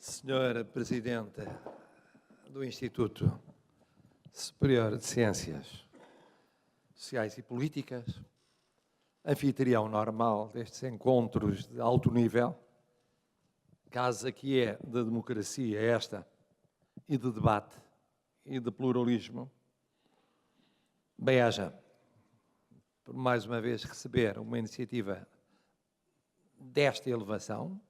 Senhora Presidente do Instituto Superior de Ciências Sociais e Políticas, anfitrião normal destes encontros de alto nível, casa que é de democracia esta, e de debate, e de pluralismo, bem-aja, por mais uma vez receber uma iniciativa desta elevação.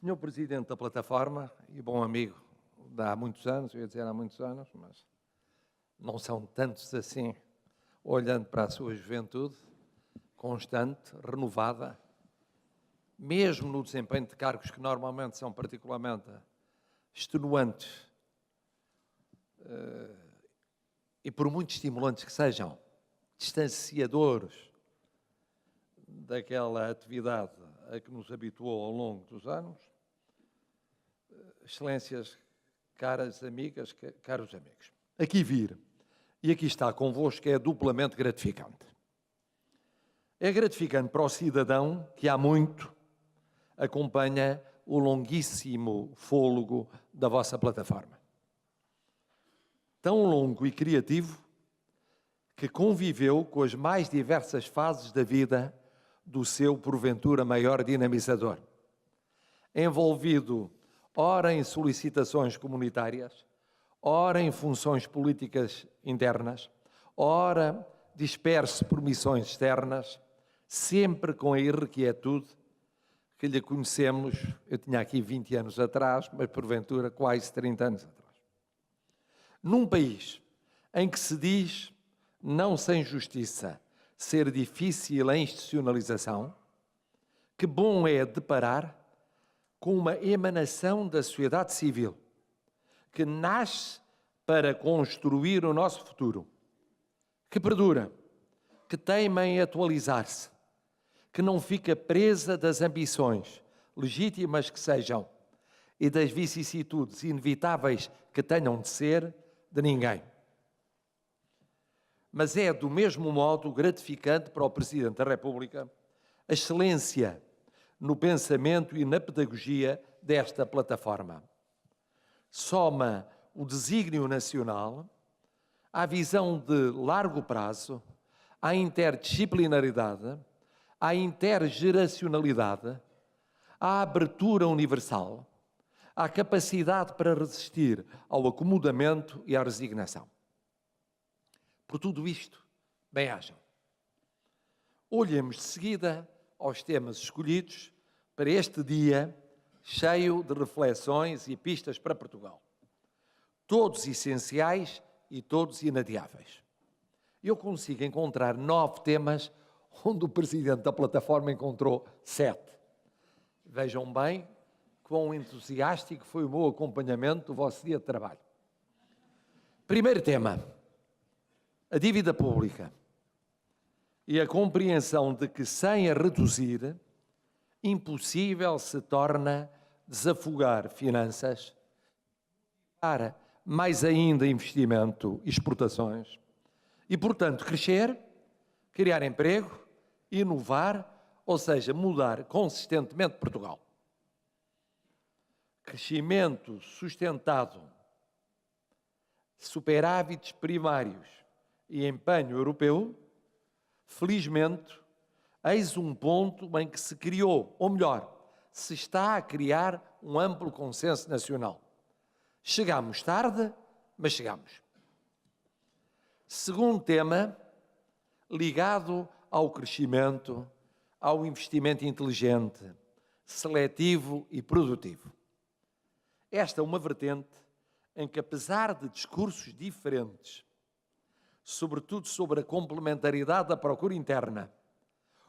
Senhor Presidente da plataforma e bom amigo de há muitos anos, eu ia dizer há muitos anos, mas não são tantos assim, olhando para a sua juventude, constante, renovada, mesmo no desempenho de cargos que normalmente são particularmente extenuantes e por muito estimulantes que sejam, distanciadores daquela atividade a que nos habituou ao longo dos anos. Excelências, caras amigas, caros amigos, aqui vir e aqui está convosco é duplamente gratificante. É gratificante para o cidadão que há muito acompanha o longuíssimo fôlego da vossa plataforma. Tão longo e criativo que conviveu com as mais diversas fases da vida do seu, porventura, maior dinamizador. Envolvido ora em solicitações comunitárias, ora em funções políticas internas, ora disperso por missões externas, sempre com a irrequietude que lhe conhecemos, eu tinha aqui 20 anos atrás, mas porventura quase 30 anos atrás. Num país em que se diz, não sem justiça, ser difícil a institucionalização, que bom é deparar com uma emanação da sociedade civil que nasce para construir o nosso futuro, que perdura, que teima em atualizar-se, que não fica presa das ambições, legítimas que sejam, e das vicissitudes inevitáveis que tenham de ser, de ninguém. Mas é, do mesmo modo, gratificante para o Presidente da República a excelência no pensamento e na pedagogia desta plataforma. Soma o desígnio nacional, à visão de largo prazo, à interdisciplinaridade, à intergeracionalidade, à abertura universal, à capacidade para resistir ao acomodamento e à resignação. Por tudo isto, bem-ajam. Olhemos de seguida aos temas escolhidos para este dia cheio de reflexões e pistas para Portugal. Todos essenciais e todos inadiáveis. Eu consigo encontrar 9 temas onde o Presidente da plataforma encontrou 7. Vejam bem quão entusiástico foi o meu acompanhamento do vosso dia de trabalho. Primeiro tema, a dívida pública e a compreensão de que sem a reduzir, impossível se torna desafogar finanças, para mais ainda investimento e exportações e, portanto, crescer, criar emprego, inovar, ou seja, mudar consistentemente Portugal. Crescimento sustentado, superávites primários e empenho europeu, felizmente, eis um ponto em que se criou, ou melhor, se está a criar um amplo consenso nacional. Chegamos tarde, mas chegamos. Segundo tema, ligado ao crescimento, ao investimento inteligente, seletivo e produtivo. Esta é uma vertente em que, apesar de discursos diferentes, sobretudo sobre a complementaridade da procura interna,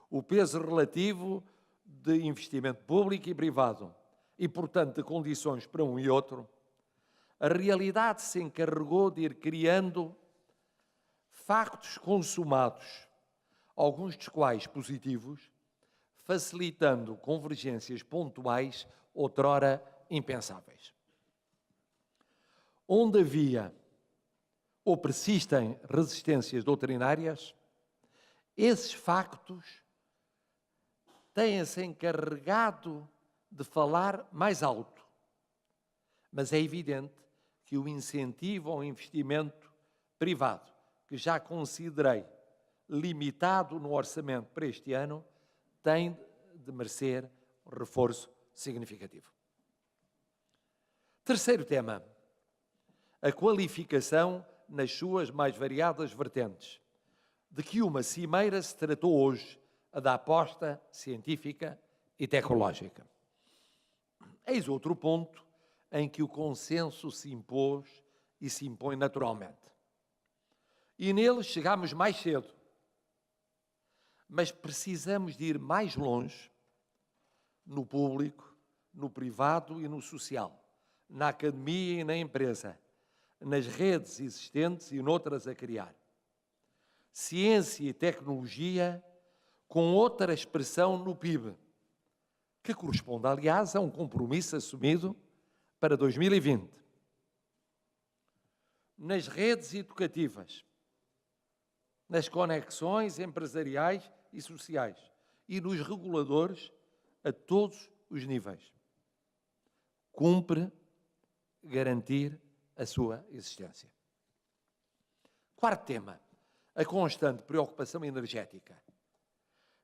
o peso relativo de investimento público e privado e, portanto, de condições para um e outro, a realidade se encarregou de ir criando factos consumados, alguns dos quais positivos, facilitando convergências pontuais outrora impensáveis. Onde havia ou persistem resistências doutrinárias, esses factos têm-se encarregado de falar mais alto, Mas é evidente que o incentivo ao investimento privado, que já considerei limitado no orçamento para este ano, tem de merecer um reforço significativo. Terceiro tema, a qualificação nas suas mais variadas vertentes, de que uma cimeira se tratou hoje, a da aposta científica e tecnológica. Eis outro ponto em que o consenso se impôs e se impõe naturalmente. E nele chegámos mais cedo, mas precisamos de ir mais longe no público, no privado e no social, na academia e na empresa, nas redes existentes e noutras a criar. Ciência e tecnologia com outra expressão no PIB, que corresponde, aliás, a um compromisso assumido para 2020. Nas redes educativas, nas conexões empresariais e sociais e nos reguladores a todos os níveis. Cumpre garantir a sua existência. Quarto tema, a constante preocupação energética,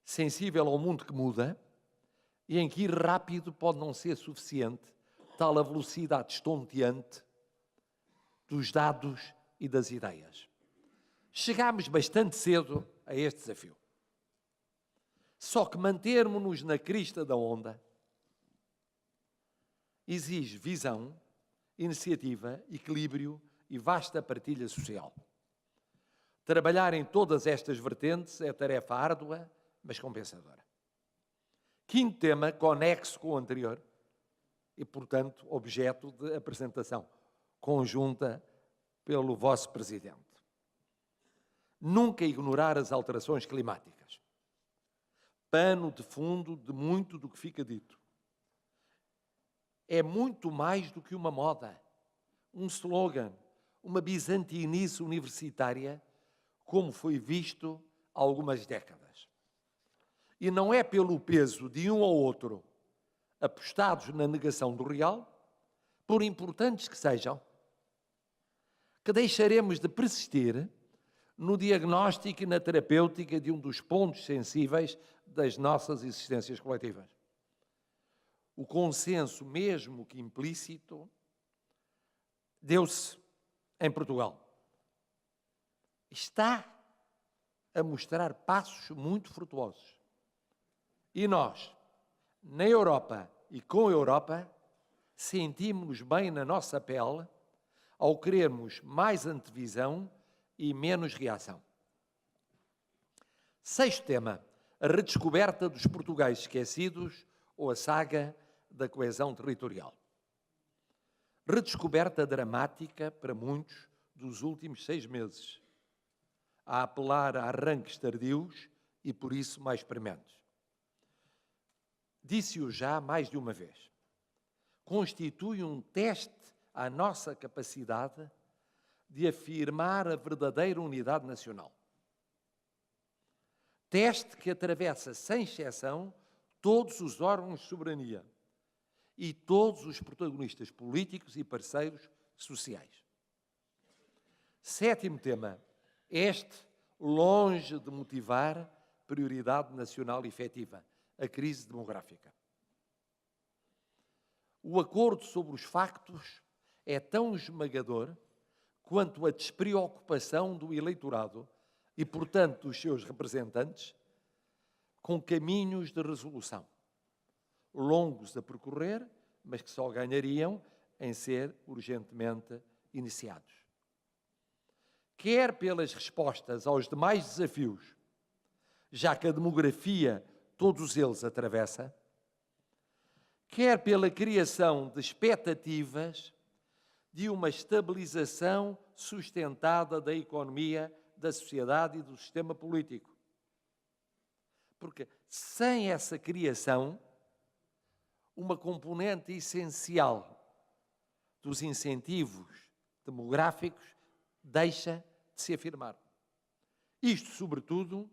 sensível ao mundo que muda e em que ir rápido pode não ser suficiente, tal a velocidade estonteante dos dados e das ideias. Chegámos bastante cedo a este desafio. Só que mantermos-nos na crista da onda exige visão, iniciativa, equilíbrio e vasta partilha social. Trabalhar em todas estas vertentes é tarefa árdua, mas compensadora. Quinto tema, conexo com o anterior e, portanto, objeto de apresentação conjunta pelo vosso Presidente. Nunca ignorar as alterações climáticas. Pano de fundo de muito do que fica dito. É muito mais do que uma moda, um slogan, uma bizantinice universitária, como foi visto há algumas décadas. E não é pelo peso de um ou outro apostados na negação do real, por importantes que sejam, que deixaremos de persistir no diagnóstico e na terapêutica de um dos pontos sensíveis das nossas existências coletivas. O consenso, mesmo que implícito, deu-se em Portugal. Está a mostrar passos muito frutuosos. E nós, na Europa e com a Europa, sentimos-nos bem na nossa pele ao querermos mais antevisão e menos reação. Sexto tema, a redescoberta dos Portugais esquecidos ou a saga da coesão territorial. Redescoberta dramática para muitos dos últimos 6 meses, a apelar a arranques tardios e por isso mais prementes. Disse-o já mais de uma vez. Constitui um teste à nossa capacidade de afirmar a verdadeira unidade nacional. Teste que atravessa, sem exceção, todos os órgãos de soberania e todos os protagonistas políticos e parceiros sociais. Sétimo tema, este longe de motivar prioridade nacional efetiva, a crise demográfica. O acordo sobre os factos é tão esmagador quanto a despreocupação do eleitorado e, portanto, dos seus representantes, com caminhos de resolução, longos a percorrer, mas que só ganhariam em ser urgentemente iniciados. Quer pelas respostas aos demais desafios, já que a demografia todos eles atravessa, quer pela criação de expectativas de uma estabilização sustentada da economia, da sociedade e do sistema político. Porque sem essa criação, uma componente essencial dos incentivos demográficos deixa de se afirmar. Isto, sobretudo,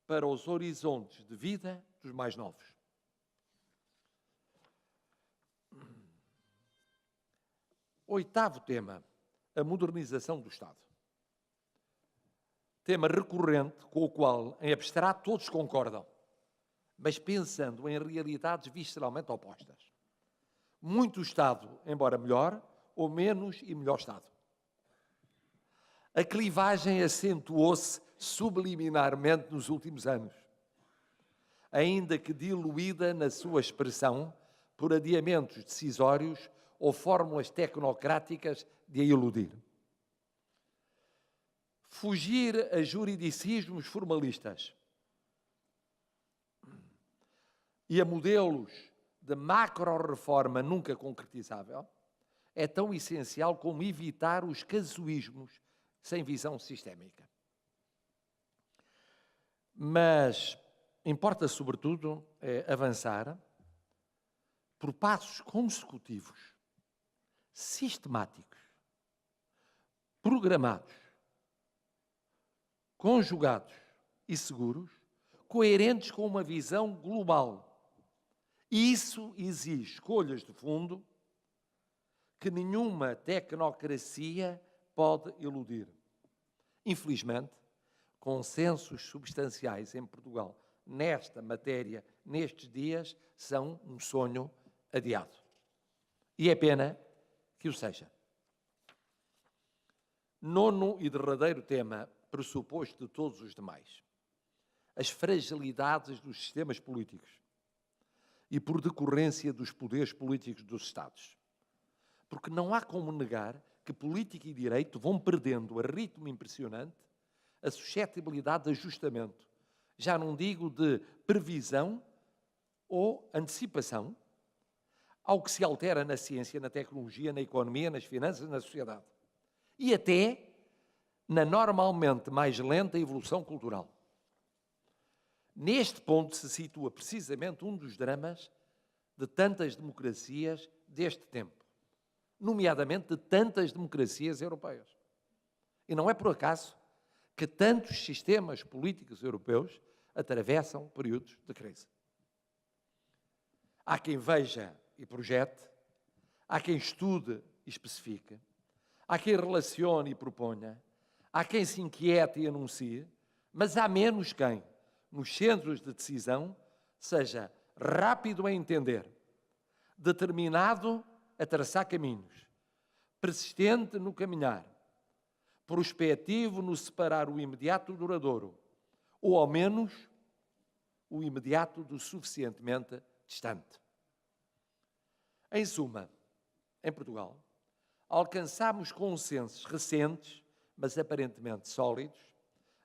para os horizontes de vida dos mais novos. Oitavo tema, a modernização do Estado. Tema recorrente com o qual, em abstrato, todos concordam, mas pensando em realidades visceralmente opostas. Muito Estado, embora melhor, ou menos e melhor Estado. A clivagem acentuou-se subliminarmente nos últimos anos, ainda que diluída na sua expressão por adiamentos decisórios ou fórmulas tecnocráticas de a iludir. Fugir a juridicismos formalistas e a modelos de macro-reforma nunca concretizável é tão essencial como evitar os casuísmos sem visão sistémica. Mas importa, sobretudo, avançar por passos consecutivos, sistemáticos, programados, conjugados e seguros, coerentes com uma visão global. E isso exige escolhas de fundo que nenhuma tecnocracia pode iludir. Infelizmente, consensos substanciais em Portugal nesta matéria, nestes dias, são um sonho adiado. E é pena que o seja. Nono e derradeiro tema, pressuposto de todos os demais. As fragilidades dos sistemas políticos e, por decorrência, dos poderes políticos dos Estados. Porque não há como negar que política e direito vão perdendo a ritmo impressionante a suscetibilidade de ajustamento. Já não digo de previsão ou antecipação ao que se altera na ciência, na tecnologia, na economia, nas finanças, na sociedade. E até na normalmente mais lenta evolução cultural. Neste ponto se situa precisamente um dos dramas de tantas democracias deste tempo, nomeadamente de tantas democracias europeias. E não é por acaso que tantos sistemas políticos europeus atravessam períodos de crise. Há quem veja e projete, há quem estude e especifique, há quem relacione e proponha, há quem se inquiete e anuncie, mas há menos quem, nos centros de decisão, seja rápido a entender, determinado a traçar caminhos, persistente no caminhar, prospectivo no separar o imediato do duradouro, ou ao menos o imediato do suficientemente distante. Em suma, em Portugal, alcançámos consensos recentes, mas aparentemente sólidos,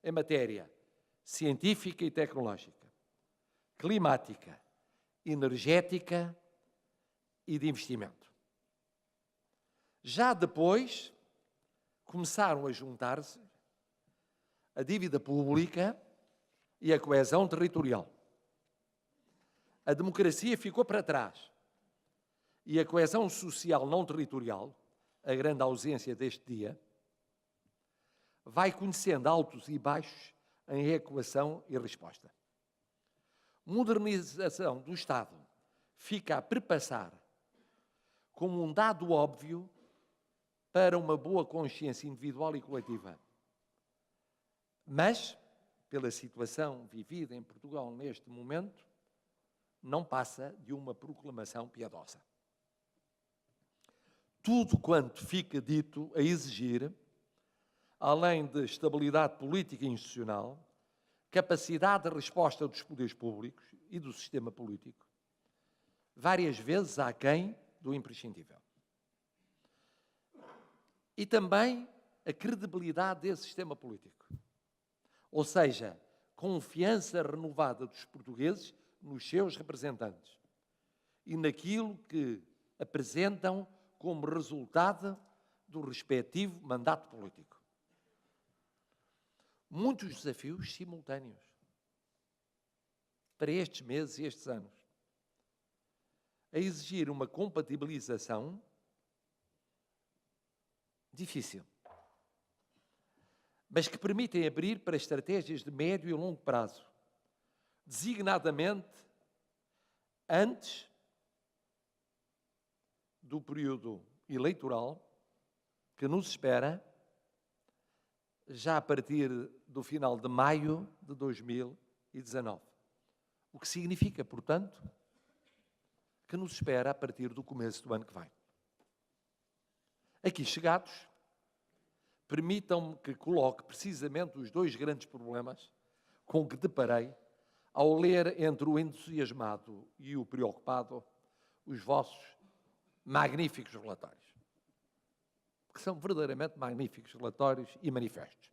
em matéria científica e tecnológica, climática, energética e de investimento. Já depois, começaram a juntar-se a dívida pública e a coesão territorial. A democracia ficou para trás e a coesão social não territorial, a grande ausência deste dia, vai conhecendo altos e baixos em equação e resposta. Modernização do Estado fica a perpassar como um dado óbvio para uma boa consciência individual e coletiva. Mas, pela situação vivida em Portugal neste momento, não passa de uma proclamação piedosa. Tudo quanto fica dito a exigir, além de estabilidade política e institucional, capacidade de resposta dos poderes públicos e do sistema político, várias vezes aquém do imprescindível. E também a credibilidade desse sistema político. Ou seja, confiança renovada dos portugueses nos seus representantes e naquilo que apresentam como resultado do respectivo mandato político. Muitos desafios simultâneos para estes meses e estes anos, a exigir uma compatibilização difícil, mas que permitem abrir para estratégias de médio e longo prazo, designadamente antes do período eleitoral que nos espera já a partir do final de maio de 2019. O que significa, portanto, que nos espera a partir do começo do ano que vem. Aqui chegados, permitam-me que coloque precisamente os dois grandes problemas com que deparei ao ler entre o entusiasmado e o preocupado os vossos magníficos relatórios. Que são verdadeiramente magníficos relatórios e manifestos,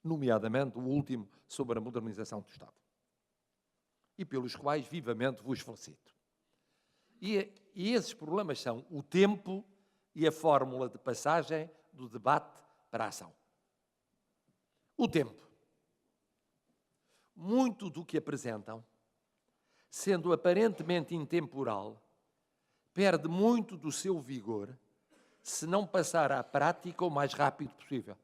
nomeadamente o último sobre a modernização do Estado, e pelos quais vivamente vos felicito. E esses problemas são o tempo e a fórmula de passagem do debate para a ação. O tempo. Muito do que apresentam, sendo aparentemente intemporal, perde muito do seu vigor se não passar à prática o mais rápido possível.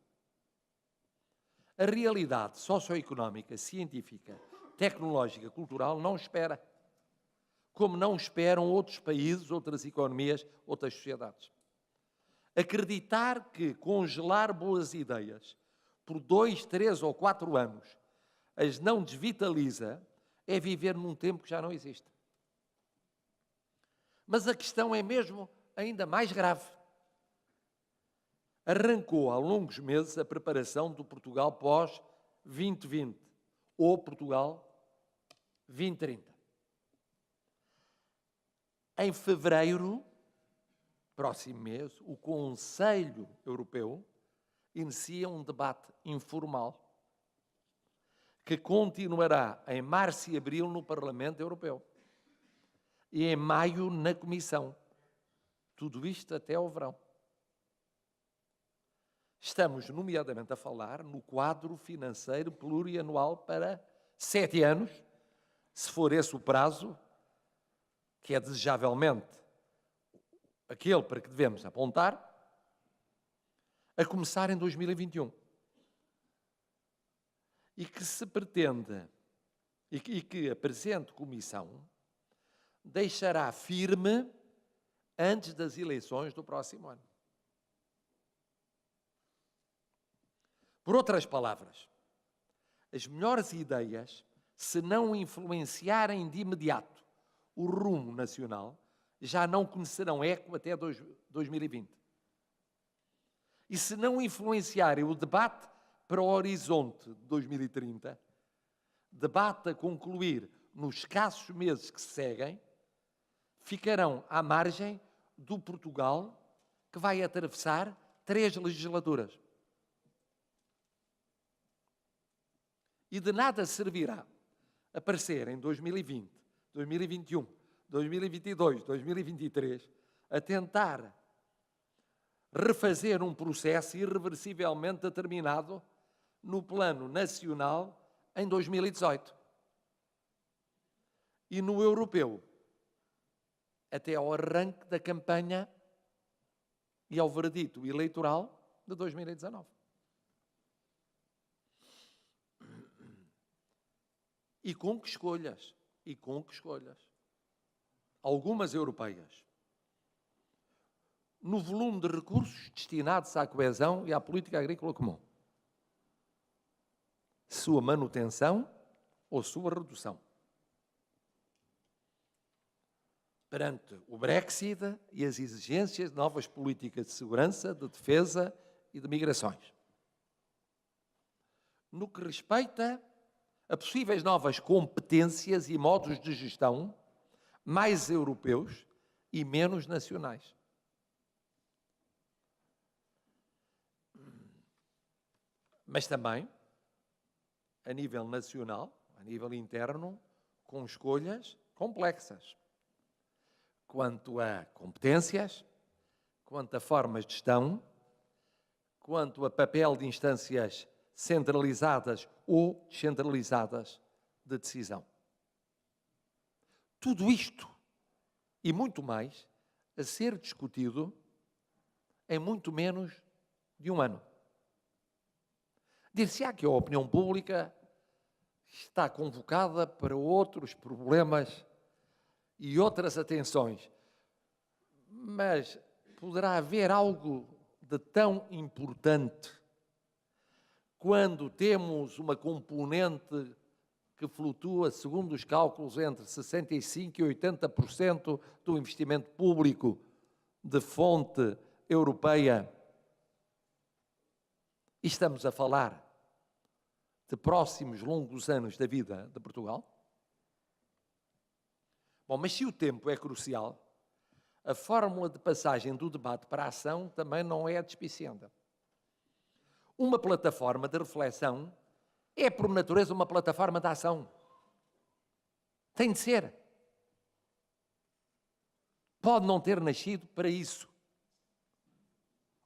A realidade socioeconómica, científica, tecnológica, cultural não espera, como não esperam outros países, outras economias, outras sociedades. Acreditar que congelar boas ideias por 2, 3 ou 4 anos as não desvitaliza é viver num tempo que já não existe. Mas a questão é mesmo ainda mais grave. Arrancou há longos meses a preparação do Portugal pós-2020 ou Portugal 2030. Em fevereiro, próximo mês, o Conselho Europeu inicia um debate informal que continuará em março e abril no Parlamento Europeu e em maio na Comissão. Tudo isto até ao verão. Estamos, nomeadamente, a falar no quadro financeiro plurianual para 7 anos, se for esse o prazo, que é desejavelmente aquele para que devemos apontar, a começar em 2021. E que se pretende, e que a presente Comissão deixará firme antes das eleições do próximo ano. Por outras palavras, as melhores ideias, se não influenciarem de imediato o rumo nacional, já não conhecerão eco até 2020. E se não influenciarem o debate para o horizonte de 2030, debate a concluir nos escassos meses que se seguem, ficarão à margem do Portugal que vai atravessar 3 legislaturas. E de nada servirá aparecer em 2020, 2021, 2022, 2023, a tentar refazer um processo irreversivelmente determinado no plano nacional em 2018. E no europeu, até ao arranque da campanha e ao veredito eleitoral de 2019. E com que escolhas? E com que escolhas? Algumas europeias. No volume de recursos destinados à coesão e à política agrícola comum. Sua manutenção ou sua redução. Perante o Brexit e as exigências de novas políticas de segurança, de defesa e de migrações. No que respeita a possíveis novas competências e modos de gestão mais europeus e menos nacionais. Mas também, a nível nacional, a nível interno, com escolhas complexas. Quanto a competências, quanto a formas de gestão, quanto a papel de instâncias centralizadas ou descentralizadas de decisão. Tudo isto e muito mais a ser discutido em muito menos de um ano. Dir-se-á que a opinião pública está convocada para outros problemas e outras atenções, mas poderá haver algo de tão importante quando temos uma componente que flutua, segundo os cálculos, entre 65% e 80% do investimento público de fonte europeia. E estamos a falar de próximos longos anos da vida de Portugal. Bom, mas se o tempo é crucial, a fórmula de passagem do debate para a ação também não é despicienta. Uma plataforma de reflexão é, por natureza, uma plataforma de ação. Tem de ser. Pode não ter nascido para isso.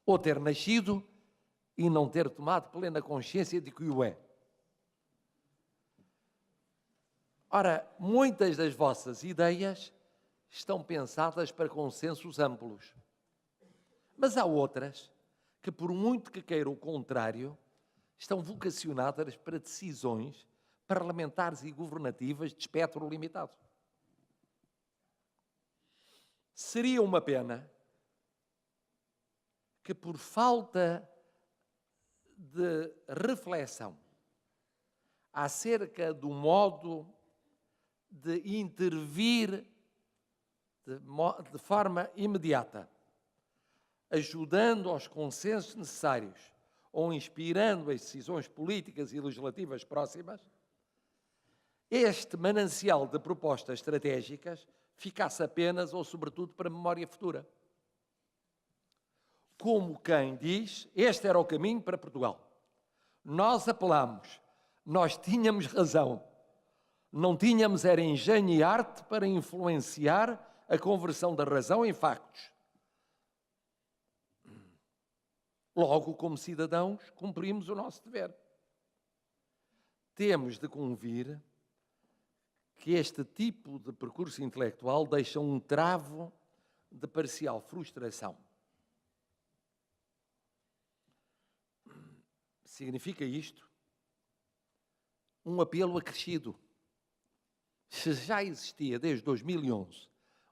Ou ter nascido e não ter tomado plena consciência de que o é. Ora, muitas das vossas ideias estão pensadas para consensos amplos. Mas há outras que, por muito que queiram o contrário, estão vocacionadas para decisões parlamentares e governativas de espectro limitado. Seria uma pena que, por falta de reflexão acerca do modo de intervir de forma imediata, ajudando aos consensos necessários ou inspirando as decisões políticas e legislativas próximas, este manancial de propostas estratégicas ficasse apenas ou sobretudo para a memória futura. Como quem diz, este era o caminho para Portugal. Nós apelamos, nós tínhamos razão, não tínhamos era engenho e arte para influenciar a conversão da razão em factos. Logo, como cidadãos, cumprimos o nosso dever. Temos de convir que este tipo de percurso intelectual deixa um travo de parcial frustração. Significa isto um apelo acrescido. Se já existia desde 2011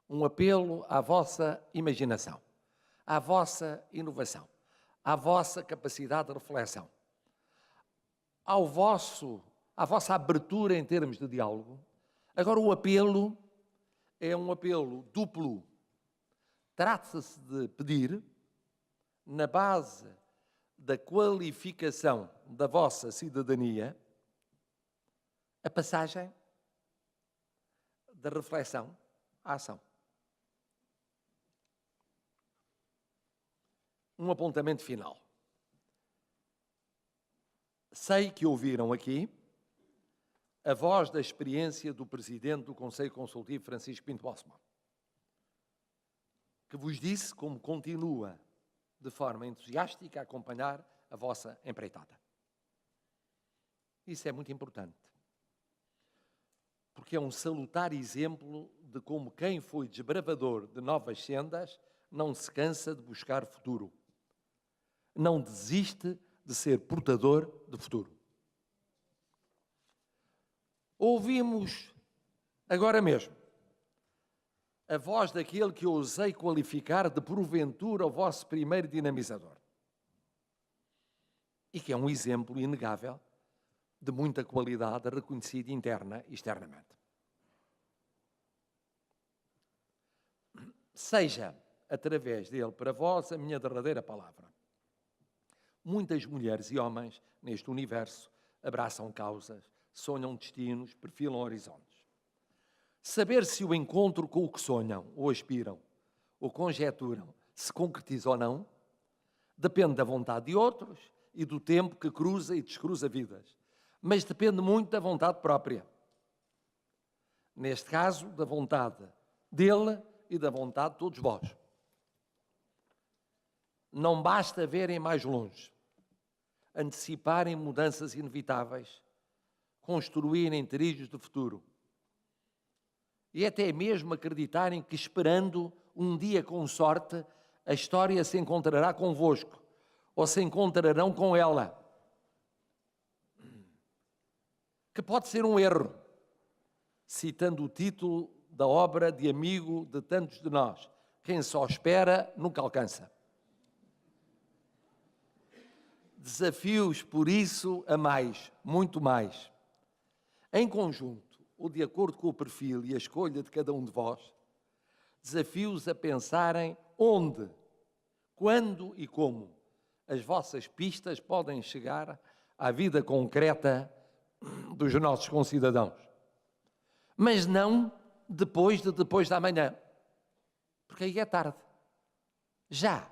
um apelo à vossa imaginação, à vossa inovação, à vossa capacidade de reflexão, à vossa abertura em termos de diálogo, agora o apelo é um apelo duplo. Trata-se de pedir, na base da qualificação da vossa cidadania, a passagem da reflexão à ação. Um apontamento final. Sei que ouviram aqui a voz da experiência do Presidente do Conselho Consultivo, Francisco Pinto Bosman, que vos disse como continua de forma entusiástica a acompanhar a vossa empreitada. Isso é muito importante, porque é um salutar exemplo de como quem foi desbravador de novas sendas não se cansa de buscar futuro. Não desiste de ser portador de futuro. Ouvimos agora mesmo a voz daquele que ousei qualificar de porventura o vosso primeiro dinamizador. E que é um exemplo inegável de muita qualidade reconhecida interna e externamente. Seja através dele para vós a minha derradeira palavra. Muitas mulheres e homens neste universo abraçam causas, sonham destinos, perfilam horizontes. Saber se o encontro com o que sonham, ou aspiram, ou conjecturam, se concretiza ou não, depende da vontade de outros e do tempo que cruza e descruza vidas. Mas depende muito da vontade própria. Neste caso, da vontade dele e da vontade de todos vós. Não basta verem mais longe, anteciparem mudanças inevitáveis, construírem trilhos de futuro e até mesmo acreditarem que, esperando um dia com sorte, a história se encontrará convosco ou se encontrarão com ela. Que pode ser um erro, citando o título da obra de amigo de tantos de nós: quem só espera nunca alcança. Desafios, por isso, a mais, muito mais. Em conjunto, ou de acordo com o perfil e a escolha de cada um de vós, desafios a pensarem onde, quando e como as vossas pistas podem chegar à vida concreta dos nossos concidadãos. Mas não depois da manhã, porque aí é tarde. Já.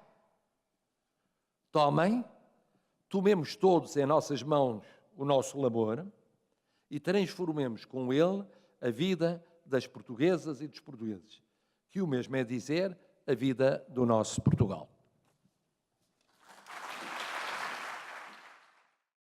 Tomemos todos em nossas mãos o nosso labor e transformemos com ele a vida das portuguesas e dos portugueses, que o mesmo é dizer a vida do nosso Portugal.